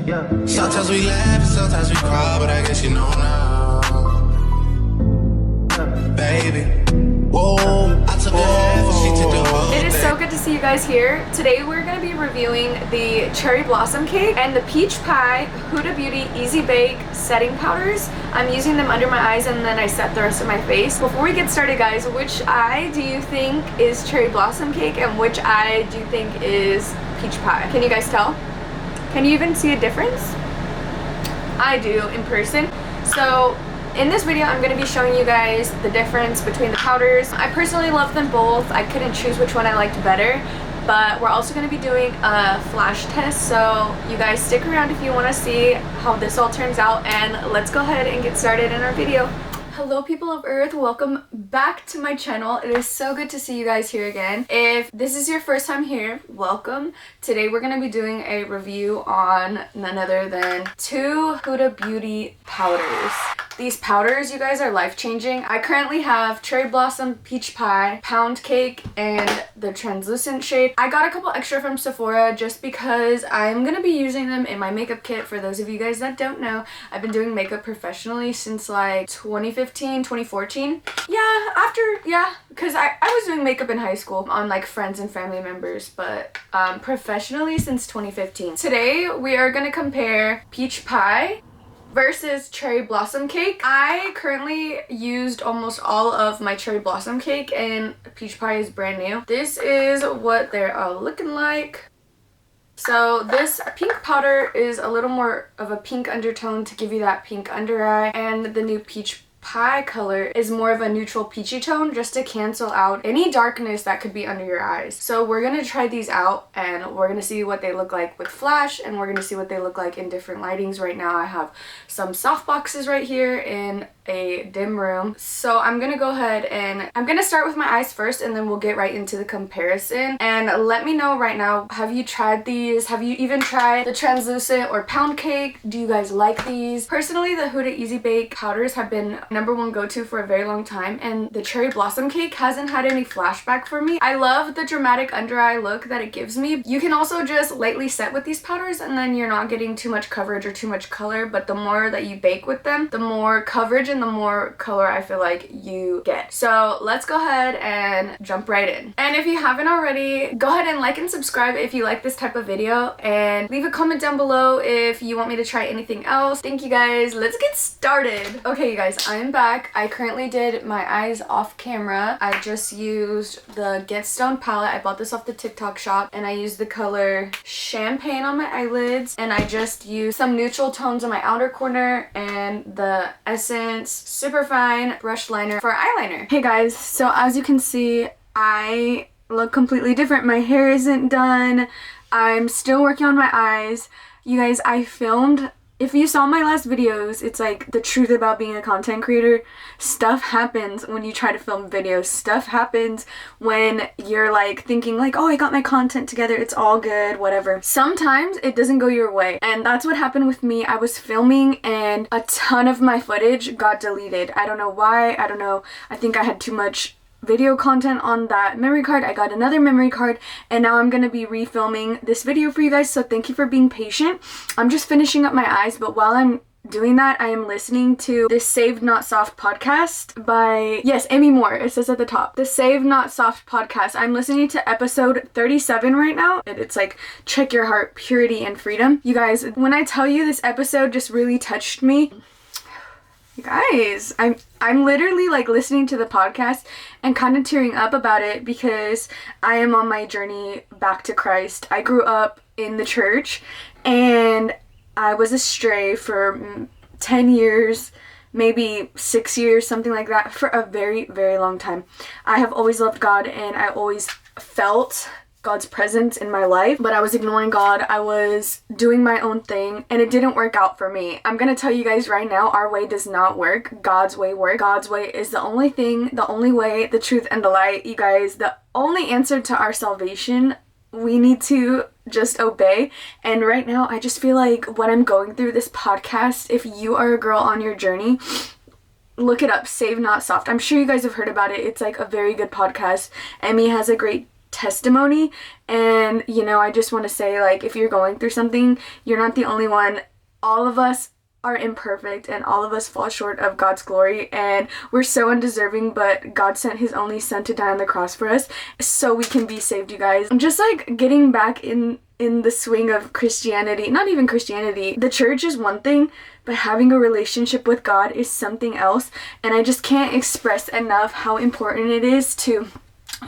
Yeah. Sometimes we laugh and sometimes we cry, but I guess you know now. Baby. Whoa, I took a half and she took the whole It is thing. so good to see you guys here. Today we're going to be reviewing the Cherry Blossom Cake and the Peach Pie Huda Beauty Easy Bake setting powders. I'm using them under my eyes and then I set the rest of my face. Before we get started, guys, which eye do you think is Cherry Blossom Cake and which eye do you think is Peach Pie? Can you guys tell? Can you even see a difference? I do in person. So in this video, I'm going to be showing you guys the difference between the powders. I personally love them both. I couldn't choose which one I liked better, but we're also going to be doing a flash test, so you guys stick around if you want to see how this all turns out, and let's go ahead and get started in our video. Hello people of Earth, welcome back to my channel. It is so good to see you guys here again. If this is your first time here, welcome. Today we're going to be doing a review on none other than two Huda Beauty powders. These powders, you guys, are life-changing. I currently have Cherry Blossom, Peach Pie, Pound Cake, and the translucent shade. I got a couple extra from Sephora just because I'm going to be using them in my makeup kit. For those of you guys that don't know, I've been doing makeup professionally since like 2015, 2014. Because I was doing makeup in high school on like friends and family members, but professionally since 2015. Today, we are going to compare Peach Pie versus Cherry Blossom Cake. I currently used almost all of my Cherry Blossom Cake and Peach Pie is brand new. This is what they're all looking like. So this pink powder is a little more of a pink undertone to give you that pink under eye, and the new Peach Pie color is more of a neutral peachy tone just to cancel out any darkness that could be under your eyes. So we're going to try these out and we're going to see what they look like with flash, and we're going to see what they look like in different lightings. Right now I have some soft boxes right here in a dim room. So I'm going to go ahead and I'm going to start with my eyes first, and then we'll get right into the comparison. And let me know right now, have you tried these? Have you even tried the translucent or pound cake? Do you guys like these? Personally, the Huda Easy Bake powders have been #1 go-to for a very long time, and the Cherry Blossom Cake hasn't had any flashback for me. I love the dramatic under eye look that it gives me. You can also just lightly set with these powders and then you're not getting too much coverage or too much color, but the more that you bake with them, the more coverage and the more color I feel like you get. So let's go ahead and jump right in. And if you haven't already, go ahead and like and subscribe if you like this type of video, and leave a comment down below if you want me to try anything else. Thank you guys. Let's get started. Okay, you guys, I'm back. I currently did my eyes off camera. I just used the Get Stoned palette. I bought this off the TikTok shop, and I used the color Champagne on my eyelids, and I just used some neutral tones on my outer corner and the Essence Superfine brush liner for eyeliner. Hey guys, so as you can see, I look completely different. My hair isn't done. I'm still working on my eyes. You guys, I filmed, if you saw my last videos, it's like the truth about being a content creator. Stuff happens when you try to film videos. Stuff happens when you're like thinking like, oh, I got my content together, it's all good, whatever. Sometimes it doesn't go your way, and that's what happened with me. I was filming and a ton of my footage got deleted. I don't know why. I don't know. I think I had too much video content on that memory card. I got another memory card, and now I'm gonna be refilming this video for you guys, so thank you for being patient. I'm just finishing up my eyes, but while I'm doing that, I am listening to this Saved Not Soft podcast by, yes, Amy Moore. It says at the top, the Saved Not Soft podcast. I'm listening to episode 37 right now, and it's like, check your heart, purity and freedom. You guys, when I tell you this episode just really touched me, you guys, I'm literally like listening to the podcast and kind of tearing up about it, because I am on my journey back to Christ. I grew up in the church and I was astray for 10 years, maybe 6 years, something like that, for a very, very long time. I have always loved God, and I always felt God's presence in my life, but I was ignoring God. I was doing my own thing, and it didn't work out for me. I'm gonna tell you guys right now, our way does not work. God's way works. God's way is the only thing, the only way, the truth, and the light. You guys, the only answer to our salvation. We need to just obey. And right now, I just feel like what I'm going through, this podcast, if you are a girl on your journey, look it up, Save Not Soft. I'm sure you guys have heard about it. It's like a very good podcast. Emmy has a great testimony. And you know, I just want to say, like, if you're going through something, you're not the only one. All of us are imperfect and all of us fall short of God's glory, and we're so undeserving, but God sent his only son to die on the cross for us so we can be saved, you guys. I'm just like getting back in the swing of Christianity. Not even Christianity. The church is one thing, but having a relationship with God is something else, and I just can't express enough how important it is to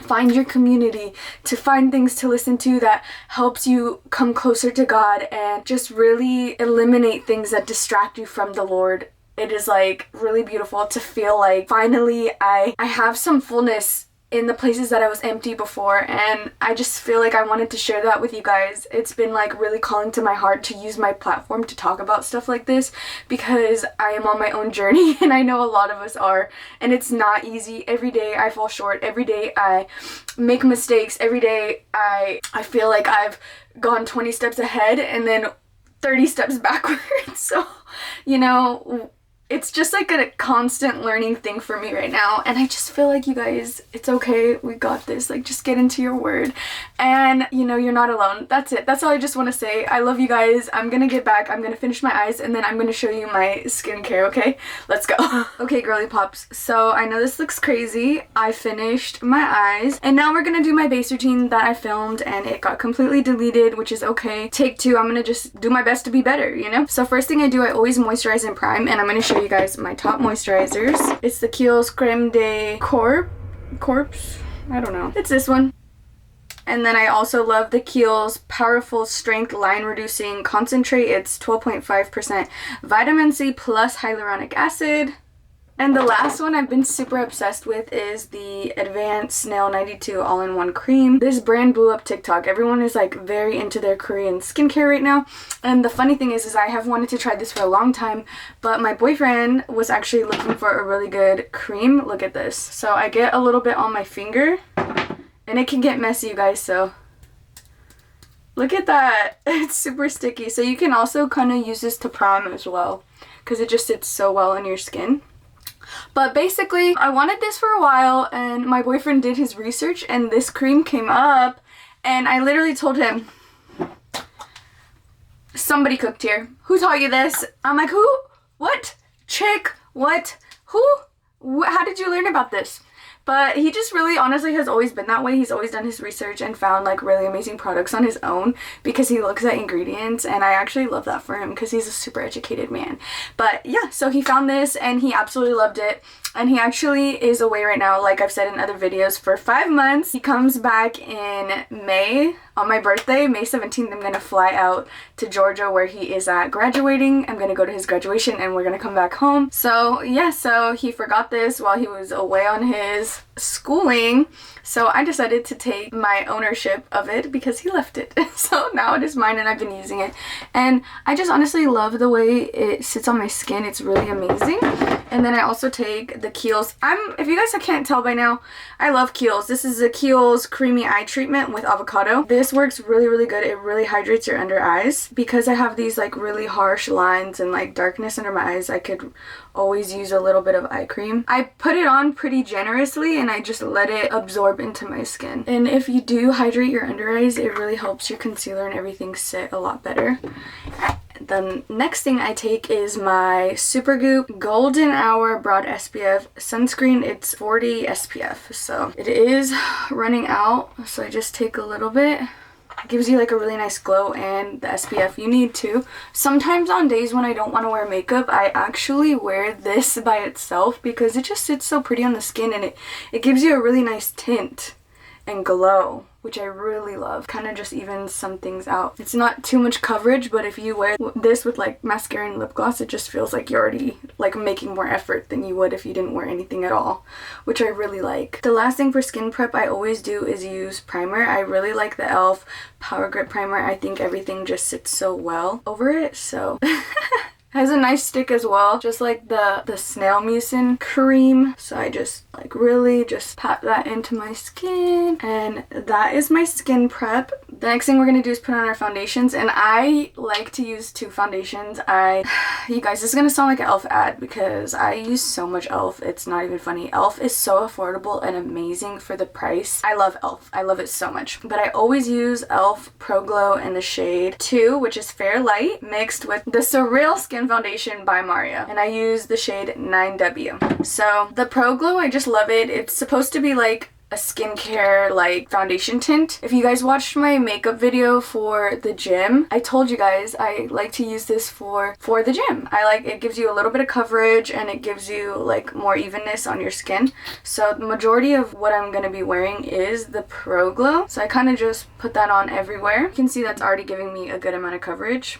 find your community, to find things to listen to that helps you come closer to God, and just really eliminate things that distract you from the Lord. It is like really beautiful to feel like finally I have some fullness in the places that I was empty before, and I just feel like I wanted to share that with you guys. It's been like really calling to my heart to use my platform to talk about stuff like this, because I am on my own journey, and I know a lot of us are, and it's not easy. Every day I fall short, every day I make mistakes, every day I feel like I've gone 20 steps ahead and then 30 steps backwards. So, you know, it's just like a constant learning thing for me right now, and I just feel like, you guys, it's okay, we got this. Like, just get into your word, and you know, you're not alone. That's it. That's all I just want to say. I love you guys. I'm gonna get back, I'm gonna finish my eyes, and then I'm gonna show you my skincare, okay? Let's go. Okay, girly pops, so I know this looks crazy. I finished my eyes, and now we're gonna do my base routine that I filmed, and it got completely deleted, which is okay. Take two. I'm gonna just do my best to be better, you know? So first thing I do, I always moisturize and prime, and I'm gonna show you guys my top moisturizers. It's the Kiehls Creme de Corpse. I don't know. It's this one. And then I also love the Kiehls Powerful Strength Line Reducing Concentrate. It's 12.5% vitamin C plus hyaluronic acid. And the last one I've been super obsessed with is the Advanced Snail 92 All-in-One Cream. This brand blew up TikTok. Everyone is like very into their Korean skincare right now. And the funny thing is I have wanted to try this for a long time, but my boyfriend was actually looking for a really good cream. Look at this. So I get a little bit on my finger, and it can get messy, you guys, so look at that. It's super sticky. So you can also kind of use this to prime as well, because it just sits so well on your skin. But basically, I wanted this for a while, and my boyfriend did his research, and this cream came up, and I literally told him, somebody cooked here. Who taught you this? I'm like, who? What? Chick? What? Who? How did you learn about this? But he just really honestly has always been that way. He's always done his research and found like really amazing products on his own because he looks at ingredients, and I actually love that for him because he's a super educated man. But yeah, so he found this and he absolutely loved it, and he actually is away right now, like I've said in other videos, for 5 months. He comes back in May. On my birthday, May 17th, I'm gonna fly out to Georgia where he is at graduating. I'm gonna go to his graduation and we're gonna come back home. So yeah, so he forgot this while he was away on his schooling. So I decided to take my ownership of it because he left it. So now it is mine and I've been using it. And I just honestly love the way it sits on my skin. It's really amazing. And then I also take the Kiehls. If you guys can't tell by now, I love Kiehls. This is a Kiehls Creamy Eye Treatment with avocado. This works really, really good. It really hydrates your under eyes. Because I have these like really harsh lines and like darkness under my eyes, I could always use a little bit of eye cream. I put it on pretty generously and I just let it absorb into my skin. And if you do hydrate your under eyes, it really helps your concealer and everything sit a lot better. The next thing I take is my Supergoop Golden Hour Broad SPF sunscreen. It's 40 SPF, so it is running out, so I just take a little bit. It gives you like a really nice glow, and the SPF you need too. Sometimes on days when I don't want to wear makeup, I actually wear this by itself because it just sits so pretty on the skin, and it gives you a really nice tint and glow, which I really love. Kind of just evens some things out. It's not too much coverage, but if you wear this with like mascara and lip gloss, it just feels like you're already like making more effort than you would if you didn't wear anything at all, which I really like. The last thing for skin prep I always do is use primer. I really like the e.l.f. Powergrip primer. I think everything just sits so well over it, so has a nice stick as well, just like the Snail mucin cream. So I just like really just pat that into my skin, and that is my skin prep. the next thing we're gonna do is put on our foundations, and I like to use 2 foundations. You guys, this is gonna sound like an e.l.f. ad because I use so much e.l.f. It's not even funny. e.l.f. is so affordable and amazing for the price. I love e.l.f. I love it so much. But I always use e.l.f. Pro Glow in the shade 2, which is Fair Light, mixed with the Surreal Skin Foundation by Maria. And I use the shade 9W. So the Pro Glow, I just love it. It's supposed to be like a skincare like foundation tint. If you guys watched my makeup video for the gym, I told you guys I like to use this for the gym. It gives you a little bit of coverage and it gives you like more evenness on your skin. So the majority of what I'm gonna be wearing is the Pro Glow. So I kind of just put that on everywhere. You can see that's already giving me a good amount of coverage.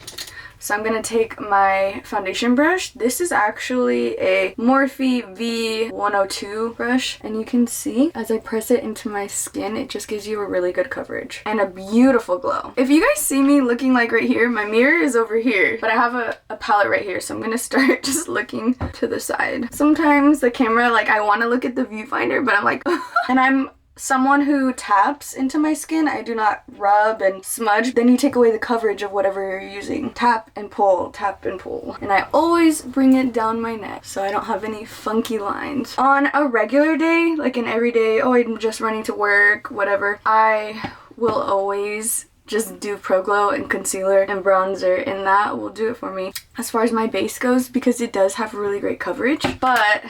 So I'm going to take my foundation brush. This is actually a Morphe V102 brush. And you can see as I press it into my skin, it just gives you a really good coverage and a beautiful glow. If you guys see me looking like right here, my mirror is over here, but I have a palette right here. So I'm going to start just looking to the side. Sometimes the camera, like I want to look at the viewfinder, but I'm like, and I'm someone who taps into my skin. I do not rub and smudge. Then you take away the coverage of whatever you're using. Tap and pull, tap and pull. And I always bring it down my neck so I don't have any funky lines. On a regular day, like an everyday, oh, I'm just running to work, whatever, I will always just do Pro Glow and concealer and bronzer, and that will do it for me as far as my base goes because it does have really great coverage. But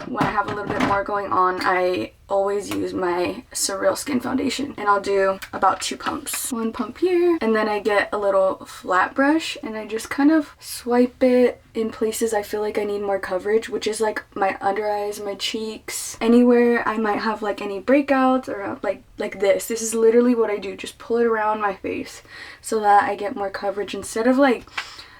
when I have a little bit more going on, I always use my Surreal Skin Foundation, and I'll do about 2 pumps. 1 pump here, and then I get a little flat brush and I just kind of swipe it in places I feel like I need more coverage, which is like my under eyes, my cheeks, anywhere I might have like any breakouts or like this. This is literally what I do, just pull it around my face so that I get more coverage instead of like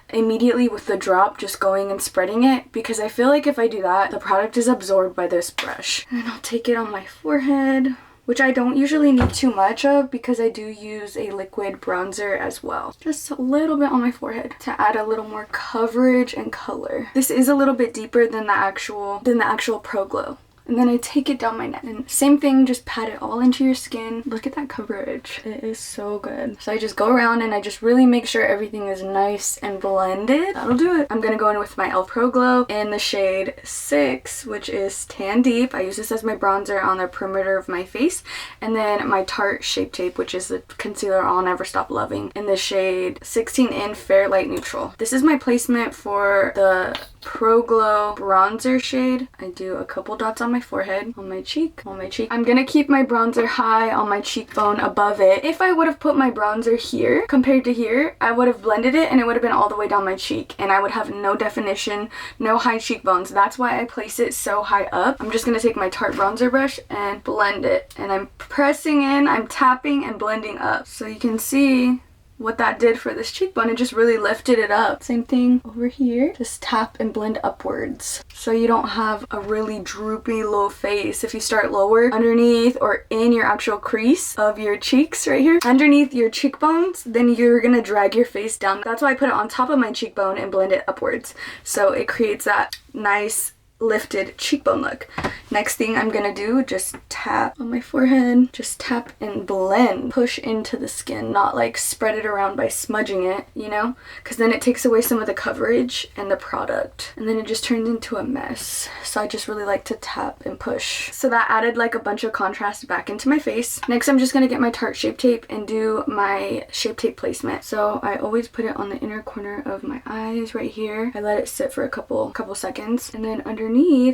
immediately with the drop just going and spreading it, because I feel like if I do that, the product is absorbed by this brush. And I'll take it on my forehead, which I don't usually need too much of because I do use a liquid bronzer as well. Just a little bit on my forehead to add a little more coverage and color. This is a little bit deeper than the actual Pro Glow. And then I take it down my neck. And same thing, just pat it all into your skin. Look at that coverage. It is so good. So I just go around and I just really make sure everything is nice and blended. That'll do it. I'm going to go in with my e.l.f. Pro Glow in the shade 6, which is Tan Deep. I use this as my bronzer on the perimeter of my face. And then my Tarte Shape Tape, which is the concealer I'll never stop loving, in the shade 16 in Fair Light Neutral. This is my placement for the Pro Glow bronzer shade. I do a couple dots on my forehead, on my cheek. I'm gonna keep my bronzer high on my cheekbone above it. If I would have put my bronzer here compared to here, I would have blended it and it would have been all the way down my cheek and I would have no definition, no high cheekbones. That's why I place it so high up. I'm just gonna take my Tarte bronzer brush and blend it, and I'm pressing in, I'm tapping and blending up. So you can see what that did for this cheekbone. It just really lifted it up. Same thing over here. Just tap and blend upwards so you don't have a really droopy low face. If you start lower underneath or in your actual crease of your cheeks right here, underneath your cheekbones, then you're gonna drag your face down. That's why I put it on top of my cheekbone and blend it upwards. So it creates that nice lifted cheekbone look. Next thing I'm gonna do, just tap on my forehead, just tap and blend, push into the skin, not like spread it around by smudging it, you know, because then it takes away some of the coverage and the product, and then it just turns into a mess. So I just really like to tap and push. So that added like a bunch of contrast back into my face. Next I'm just gonna get my Tarte Shape Tape and do my Shape Tape placement. So I always put it on the inner corner of my eyes right here. I let it sit for a couple seconds, and then underneath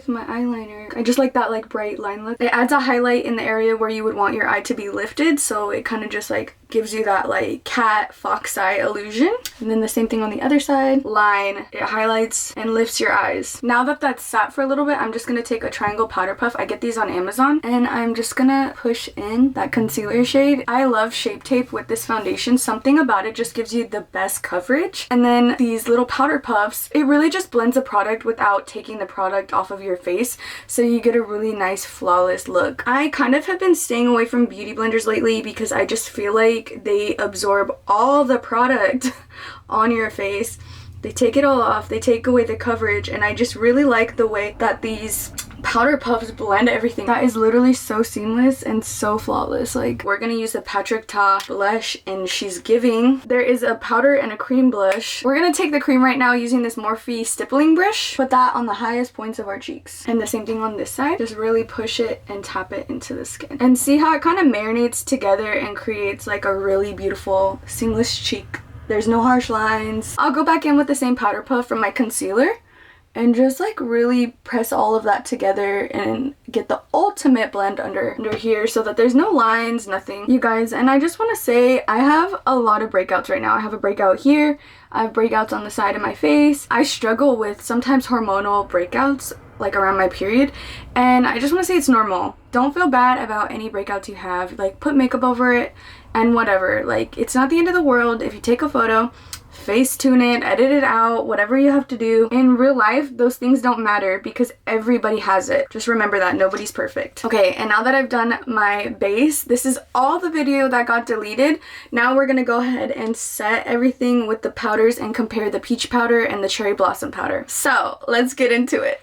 my eyeliner, I just like that like bright line look. It adds a highlight in the area where you would want your eye to be lifted, so it kind of just like gives you that like cat fox eye illusion. And then the same thing on the other side, line, it highlights and lifts your eyes. Now that that's sat for a little bit, I'm just gonna take a triangle powder puff. I get these on Amazon, and I'm just gonna push in that concealer shade. I love Shape Tape with this foundation. Something about it just gives you the best coverage. And then these little powder puffs, it really just blends the product without taking the product off of your face, so you get a really nice flawless look. I kind of have been staying away from beauty blenders lately because I just feel like they absorb all the product on your face. They take it all off, they take away the coverage, and I just really like the way that these powder puffs blend everything. That is literally so seamless and so flawless. Like, we're gonna use the Patrick Ta blush and She's Giving. There is a powder and a cream blush. We're gonna take the cream right now using this Morphe stippling brush. Put that on the highest points of our cheeks. And the same thing on this side. Just really push it and tap it into the skin. And see how it kind of marinates together and creates like a really beautiful seamless cheek. There's no harsh lines. I'll go back in with the same powder puff from my concealer and just like really press all of that together and get the ultimate blend under here so that there's no lines, nothing. You guys, and I just want to say I have a lot of breakouts right now. I have a breakout here. I have breakouts on the side of my face. I struggle with sometimes hormonal breakouts like around my period, and I just want to say it's normal. Don't feel bad about any breakouts you have. Like, put makeup over it and whatever. Like, it's not the end of the world if you take a photo, Facetune it, edit it out, whatever you have to do. In real life, those things don't matter because everybody has it. Just remember that nobody's perfect. Okay, and now that I've done my base, this is all the video that got deleted. Now we're gonna go ahead and set everything with the powders and compare the peach powder and the cherry blossom powder. So let's get into it.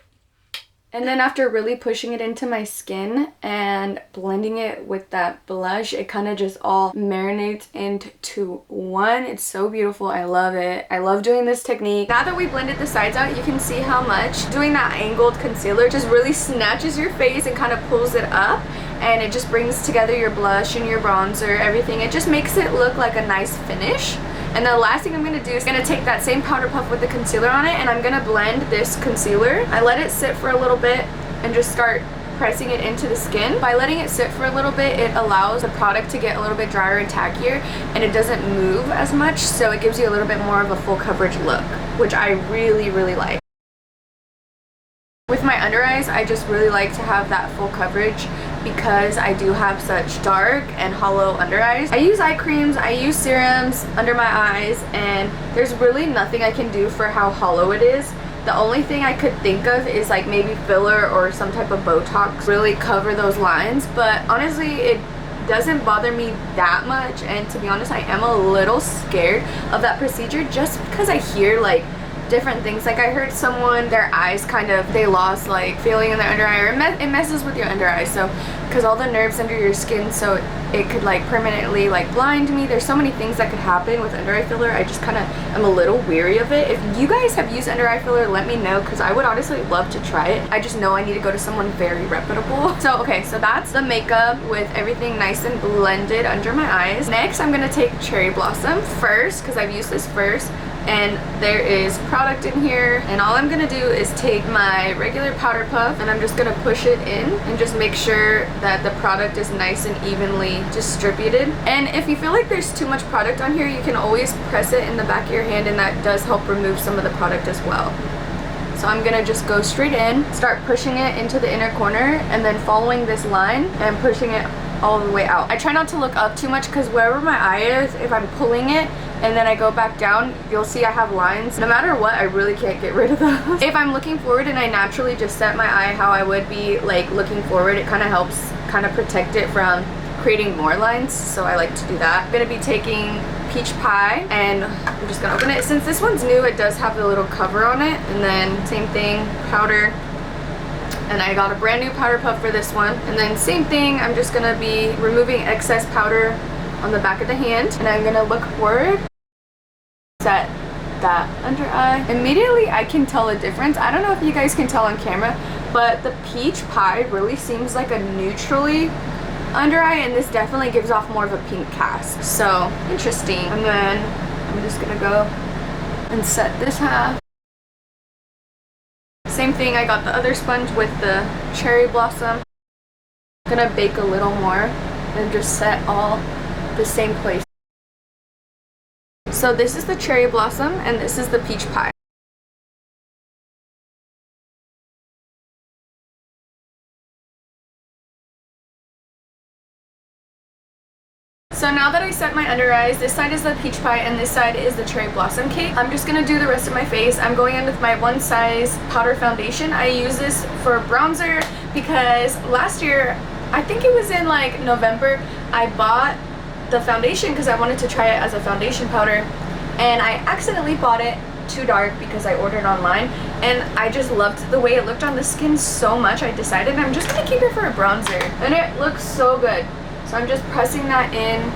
And then after really pushing it into my skin and blending it with that blush, it kind of just all marinates into one. It's so beautiful. I love it. I love doing this technique. Now that we blended the sides out, you can see how much doing that angled concealer just really snatches your face and kind of pulls it up. And it just brings together your blush and your bronzer, everything. It just makes it look like a nice finish. And the last thing I'm going to do is going to take that same powder puff with the concealer on it, and I'm going to blend this concealer. I let it sit for a little bit and just start pressing it into the skin. By letting it sit for a little bit, it allows the product to get a little bit drier and tackier, and it doesn't move as much, so it gives you a little bit more of a full coverage look, which I really, really like. With my under eyes, I just really like to have that full coverage because I do have such dark and hollow under eyes. I use eye creams, I use serums under my eyes, and there's really nothing I can do for how hollow it is. The only thing I could think of is like maybe filler or some type of Botox, really cover those lines, but honestly it doesn't bother me that much. And to be honest, I am a little scared of that procedure just because I hear like different things. Like I heard someone, their eyes kind of, they lost like feeling in their under eye, or it messes with your under eye, so because all the nerves under your skin, so it could like permanently like blind me. There's so many things that could happen with under eye filler. I just kind of am a little weary of it. If you guys have used under eye filler, let me know because I would honestly love to try it. I just know I need to go to someone very reputable. So okay, so that's the makeup with everything nice and blended under my eyes. Next, I'm gonna take Cherry Blossom first because I've used this first. And there is product in here, and all I'm gonna do is take my regular powder puff and I'm just gonna push it in and just make sure that the product is nice and evenly distributed. And if you feel like there's too much product on here, you can always press it in the back of your hand, and that does help remove some of the product as well. So I'm gonna just go straight in, start pushing it into the inner corner, and then following this line and pushing it all the way out. I try not to look up too much because wherever my eye is, if I'm pulling it and then I go back down, you'll see I have lines. No matter what, I really can't get rid of those. If I'm looking forward and I naturally just set my eye how I would be like looking forward, it kind of helps kind of protect it from creating more lines, so I like to do that. I'm gonna be taking Peach Pie, and I'm just gonna open it. Since this one's new, it does have the little cover on it, and then same thing, powder. And I got a brand new powder puff for this one. And then same thing, I'm just gonna be removing excess powder on the back of the hand, and I'm gonna look forward, set that under eye. Immediately I can tell a difference. I don't know if you guys can tell on camera, but the Peach Pie really seems like a neutrally under eye, and this definitely gives off more of a pink cast. So interesting. And then I'm just gonna go and set this half. Same thing, I got the other sponge with the Cherry Blossom. I'm gonna bake a little more and just set all the same place. So this is the Cherry Blossom and this is the Peach Pie. So now that I set my under eyes, this side is the Peach Pie and this side is the Cherry Blossom cake. I'm just gonna do the rest of my face. I'm going in with my one size powder foundation. I use this for bronzer because last year, I think it was in like November, I bought the foundation because I wanted to try it as a foundation powder, and I accidentally bought it too dark because I ordered online, and I just loved the way it looked on the skin so much. I decided I'm just gonna keep it for a bronzer, and it looks so good. So I'm just pressing that in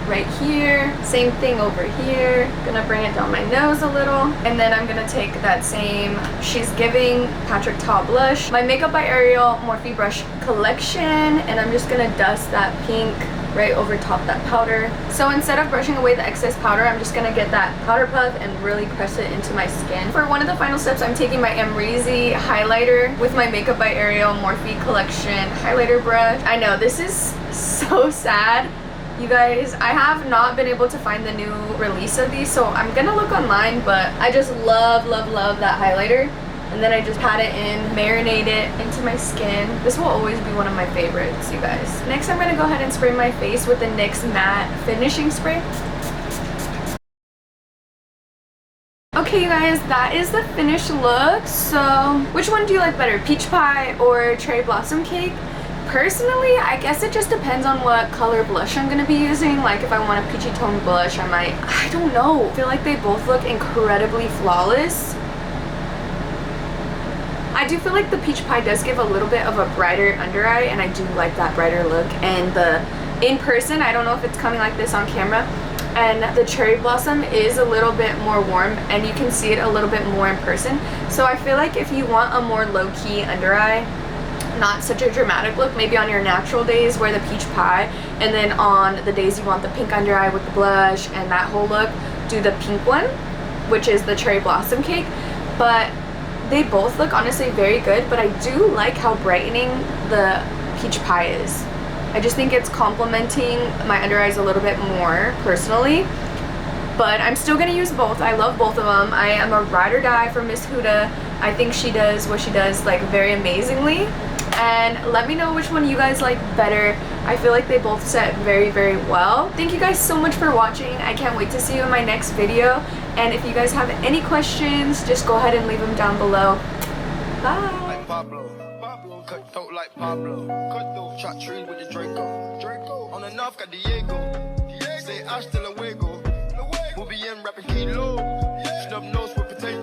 right here. Same thing over here. Gonna bring it down my nose a little, and then I'm gonna take that same She's Giving Patrick Ta blush, my Makeup by Ariel Morphe brush collection, and I'm just gonna dust that pink right over top that powder. So instead of brushing away the excess powder, I'm just gonna get that powder puff and really press it into my skin. For one of the final steps, I'm taking my Amrezy highlighter with my Makeup by Ariel Morphe collection highlighter brush. I know this is so sad, you guys. I have not been able to find the new release of these, so I'm gonna look online, but I just love that highlighter. And then I just pat it in, marinate it into my skin. This will always be one of my favorites, you guys. Next, I'm gonna go ahead and spray my face with the NYX Matte Finishing Spray. Okay, you guys, that is the finished look. So, which one do you like better, peach pie or cherry blossom cake? Personally, I guess it just depends on what color blush I'm gonna be using. Like, if I want a peachy tone blush, I don't know. I feel like they both look incredibly flawless. I do feel like the peach pie does give a little bit of a brighter under eye, and I do like that brighter look. And in person, I don't know if it's coming like this on camera, and the cherry blossom is a little bit more warm, and you can see it a little bit more in person. So I feel like if you want a more low-key under eye, not such a dramatic look, maybe on your natural days, wear the peach pie, and then on the days you want the pink under eye with the blush and that whole look, do the pink one, which is the cherry blossom cake. But they both look honestly very good, but I do like how brightening the peach pie is. I just think it's complementing my under eyes a little bit more personally, but I'm still gonna use both. I love both of them. I am a ride or die for Miss Huda. I think she does what she does like very amazingly, and let me know which one you guys like better. I feel like they both set very well. Thank you guys so much for watching. I can't wait to see you in my next video. And if you guys have any questions, just go ahead and leave them down below. Bye. Like Pablo, cut throat like Pablo, cut throat, shot tree with the Draco, on the north got Diego, say hasta luego, we'll be in rapping Kiehls.